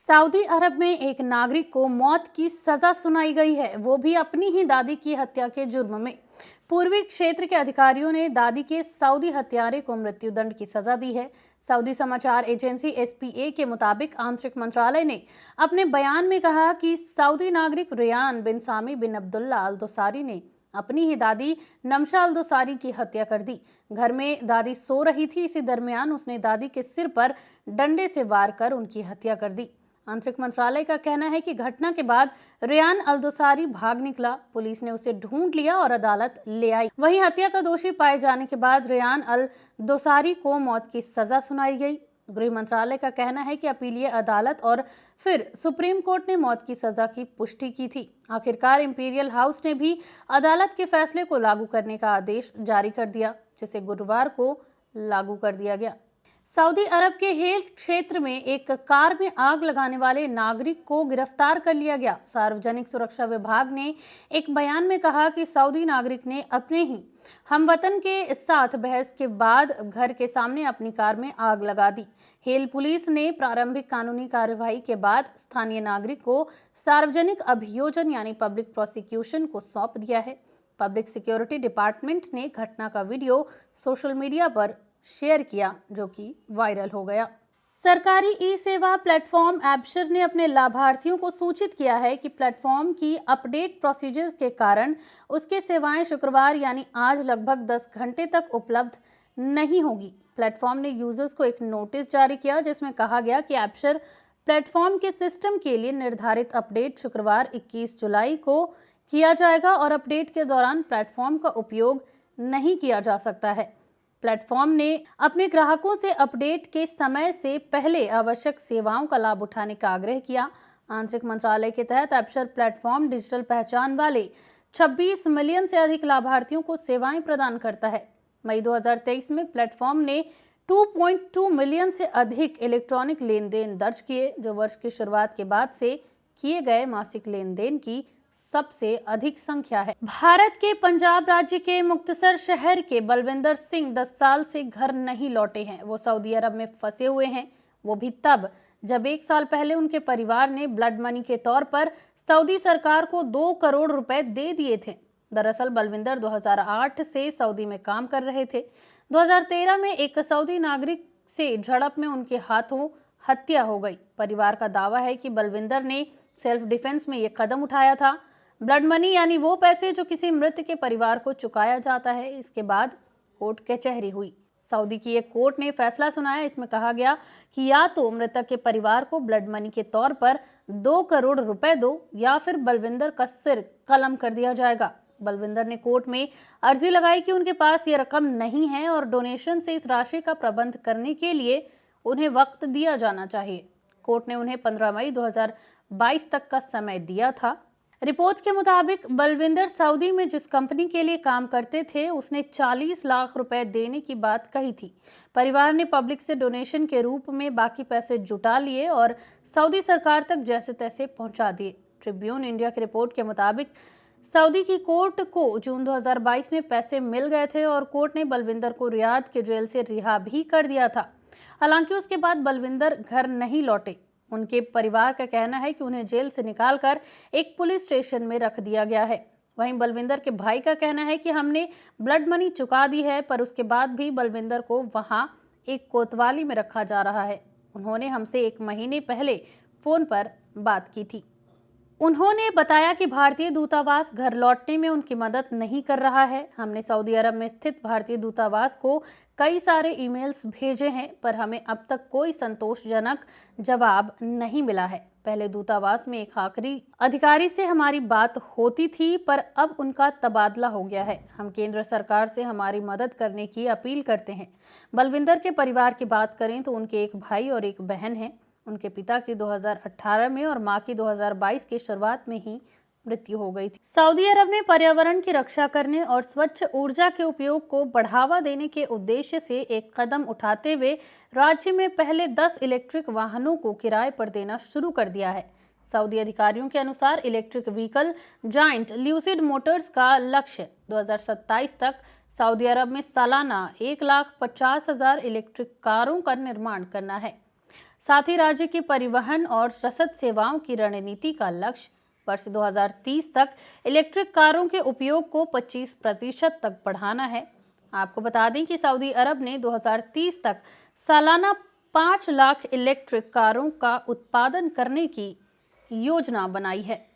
Saudi अरब में एक नागरिक को मौत की सजा सुनाई गई है, वो भी अपनी ही दादी की हत्या के जुर्म में। पूर्वी क्षेत्र के अधिकारियों ने दादी के सऊदी हत्यारे को मृत्युदंड की सजा दी है। सऊदी समाचार एजेंसी एसपीए के मुताबिक आंतरिक मंत्रालय ने अपने बयान में कहा कि सऊदी नागरिक रियान बिन सामी बिन अब्दुल्ला अल दोसारी ने अपनी ही दादी नमशा अल दोसारी की हत्या कर दी। घर में दादी सो रही थी, इसी दरमियान उसने दादी के सिर पर डंडे से वार कर उनकी हत्या कर दी। आंतरिक मंत्रालय का कहना है कि घटना के बाद रियान अल दोसारी भाग निकला। पुलिस ने उसे ढूंढ लिया और अदालत ले आई। वहीं हत्या का दोषी पाए जाने के बाद रियान अल दोसारी को मौत की सजा सुनाई गई। गृह मंत्रालय का कहना है कि अपीलीय अदालत और फिर सुप्रीम कोर्ट ने मौत की सजा की पुष्टि की थी। आखिरकार इंपीरियल हाउस ने भी अदालत के फैसले को लागू करने का आदेश जारी कर दिया, जिसे गुरुवार को लागू कर दिया गया। सऊदी अरब के हेल क्षेत्र में एक कार में आग लगाने वाले नागरिक को गिरफ्तार कर लिया गया। सार्वजनिक सुरक्षा विभाग ने एक बयान में कहा कि सऊदी नागरिक ने अपने ही हमवतन के साथ बहस के बाद घर के सामने अपनी कार में आग लगा दी। हेल पुलिस ने प्रारंभिक कानूनी कार्यवाही के बाद स्थानीय नागरिक को सार्वजनिक अभियोजन यानी पब्लिक प्रोसिक्यूशन को सौंप दिया है। पब्लिक सिक्योरिटी डिपार्टमेंट ने घटना का वीडियो सोशल मीडिया पर शेयर किया, जो कि वायरल हो गया। सरकारी ई सेवा प्लेटफॉर्म एबशर ने अपने लाभार्थियों को सूचित किया है कि प्लेटफॉर्म की अपडेट प्रोसीजर्स के कारण उसके सेवाएं शुक्रवार यानी आज लगभग 10 घंटे तक उपलब्ध नहीं होगी। प्लेटफॉर्म ने यूजर्स को एक नोटिस जारी किया, जिसमें कहा गया कि एबशर प्लेटफॉर्म के सिस्टम के लिए निर्धारित अपडेट शुक्रवार 21 जुलाई को किया जाएगा और अपडेट के दौरान प्लेटफॉर्म का उपयोग नहीं किया जा सकता है। प्लेटफॉर्म ने अपने ग्राहकों से अपडेट के समय से पहले आवश्यक सेवाओं का लाभ उठाने का आग्रह किया। आंतरिक मंत्रालय के तहत एबशर प्लेटफॉर्म डिजिटल पहचान वाले 26 मिलियन से अधिक लाभार्थियों को सेवाएं प्रदान करता है। मई 2023 में प्लेटफॉर्म ने 2.2 मिलियन से अधिक इलेक्ट्रॉनिक लेन देन दर्ज किए, जो वर्ष की शुरुआत के बाद से किए गए मासिक लेन देन की सबसे अधिक संख्या है। भारत के पंजाब राज्य के मुक्तसर शहर के बलविंदर सिंह 10 साल से घर नहीं लौटे हैं। वो सऊदी अरब में फंसे हुए हैं, वो भी तब जब 1 साल पहले उनके परिवार ने ब्लड मनी के तौर पर सऊदी सरकार को 2 करोड़ रुपए दे दिए थे। दरअसल बलविंदर 2008 से सऊदी में काम कर रहे थे। 2013 में एक सऊदी नागरिक से झड़प में उनके हाथों हत्या हो गई। परिवार का दावा है कि बलविंदर ने सेल्फ डिफेंस में ये कदम उठाया था। ब्लड मनी यानी वो पैसे जो किसी मृत के परिवार को चुकाया जाता है। इसके बाद कोर्ट कचहरी हुई। सऊदी की एक कोर्ट ने फैसला सुनाया। इसमें कहा गया कि या तो मृतक के परिवार को ब्लड मनी के तौर पर 2 करोड़ रुपए दो या फिर बलविंदर का सिर कलम कर दिया जाएगा। बलविंदर ने कोर्ट में अर्जी लगाई कि उनके पास ये रकम नहीं है और डोनेशन से इस राशि का प्रबंध करने के लिए उन्हें वक्त दिया जाना चाहिए। कोर्ट ने उन्हें 15 मई 2022 तक का समय दिया था। रिपोर्ट्स के मुताबिक बलविंदर सऊदी में जिस कंपनी के लिए काम करते थे, उसने 40 लाख रुपए देने की बात कही थी। परिवार ने पब्लिक से डोनेशन के रूप में बाकी पैसे जुटा लिए और सऊदी सरकार तक जैसे तैसे पहुंचा दिए। ट्रिब्यून इंडिया की रिपोर्ट के मुताबिक सऊदी की कोर्ट को जून 2022 में पैसे मिल गए थे और कोर्ट ने बलविंदर को रियाद के जेल से रिहा भी कर दिया था। हालांकि उसके बाद बलविंदर घर नहीं लौटे। उनके परिवार का कहना है कि उन्हें जेल से निकालकर एक पुलिस स्टेशन में रख दिया गया है। वहीं बलविंदर के भाई का कहना है कि हमने ब्लड मनी चुका दी है, पर उसके बाद भी बलविंदर को वहां एक कोतवाली में रखा जा रहा है। उन्होंने हमसे 1 महीने पहले फोन पर बात की थी। उन्होंने बताया कि भारतीय दूतावास घर लौटने में उनकी मदद नहीं कर रहा है। हमने सऊदी अरब में स्थित भारतीय दूतावास को कई सारे ईमेल्स भेजे हैं, पर हमें अब तक कोई संतोषजनक जवाब नहीं मिला है। पहले दूतावास में एक आखिरी अधिकारी से हमारी बात होती थी, पर अब उनका तबादला हो गया है। हम केंद्र सरकार से हमारी मदद करने की अपील करते हैं। बलविंदर के परिवार की बात करें तो उनके एक भाई और एक बहन है। उनके पिता की 2018 में और मां की 2022 की शुरुआत में ही मृत्यु हो गई थी। सऊदी अरब ने पर्यावरण की रक्षा करने और स्वच्छ ऊर्जा के उपयोग को बढ़ावा देने के उद्देश्य से एक कदम उठाते हुए राज्य में पहले 10 इलेक्ट्रिक वाहनों को किराए पर देना शुरू कर दिया है। सऊदी अधिकारियों के अनुसार electric vehicle giant lucid Motors का लक्ष्य 2027 तक सऊदी अरब में सालाना 1,50,000 इलेक्ट्रिक कारों का निर्माण करना है। साथ ही राज्य की परिवहन और रसद सेवाओं की रणनीति का लक्ष्य वर्ष 2030 तक इलेक्ट्रिक कारों के उपयोग को 25% तक बढ़ाना है। आपको बता दें कि सऊदी अरब ने 2030 तक सालाना 5 लाख इलेक्ट्रिक कारों का उत्पादन करने की योजना बनाई है।